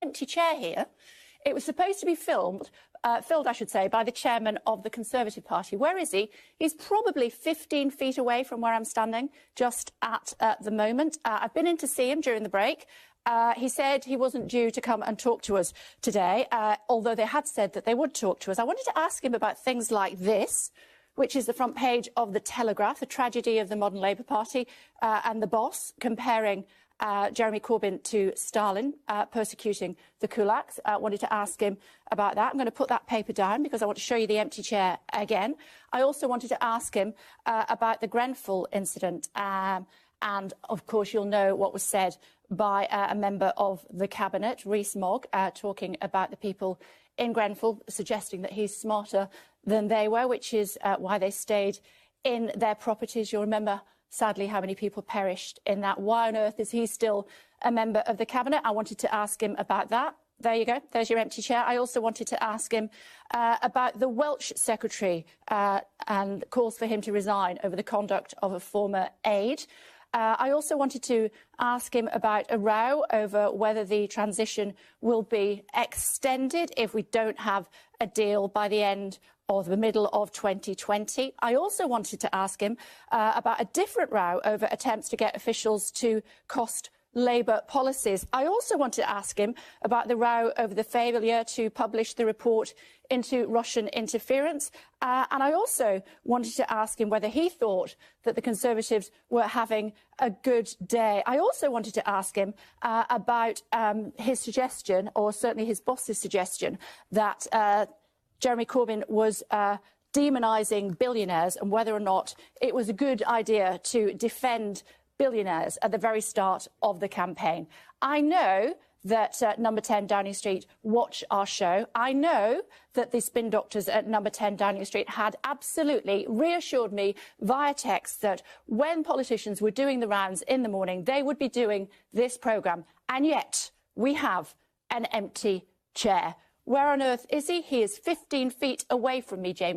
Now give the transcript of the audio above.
empty chair here. It was supposed to be filled, I should say, by the chairman of the Conservative Party. Where is he? He's probably 15 feet away from where I'm standing, just at the moment. I've been in to see him during the break. He said he wasn't due to come and talk to us today, although they had said that they would talk to us. I wanted to ask him about things like this, which is the front page of The Telegraph, the tragedy of the modern Labour Party, and the boss comparing Jeremy Corbyn to Stalin, persecuting the kulaks. I wanted to ask him about that. I'm going to put that paper down because I want to show you the empty chair again. I also wanted to ask him about the Grenfell incident. And, of course, you'll know what was said by a member of the Cabinet, Rees-Mogg, talking about the people in Grenfell, suggesting that he's smarter than they were, which is why they stayed in their properties. You'll remember, sadly, how many people perished in that. Why on earth is he still a member of the Cabinet? I wanted to ask him about that. There you go. There's your empty chair. I also wanted to ask him about the Welsh Secretary and calls for him to resign over the conduct of a former aide. I also wanted to ask him about a row over whether the transition will be extended if we don't have a deal by the end or the middle of 2020. I also wanted to ask him about a different row over attempts to get officials to cost Labour policies. I also wanted to ask him about the row over the failure to publish the report into Russian interference. And I also wanted to ask him whether he thought that the Conservatives were having a good day. I also wanted to ask him about his suggestion, or certainly his boss's suggestion, that Jeremy Corbyn was demonising billionaires and whether or not it was a good idea to defend billionaires at the very start of the campaign. I know that Number 10 Downing Street watch our show. I know that the spin doctors at Number 10 Downing Street had absolutely reassured me via text that when politicians were doing the rounds in the morning, they would be doing this programme. And yet we have an empty chair. Where on earth is he? He is 15 feet away from me, James.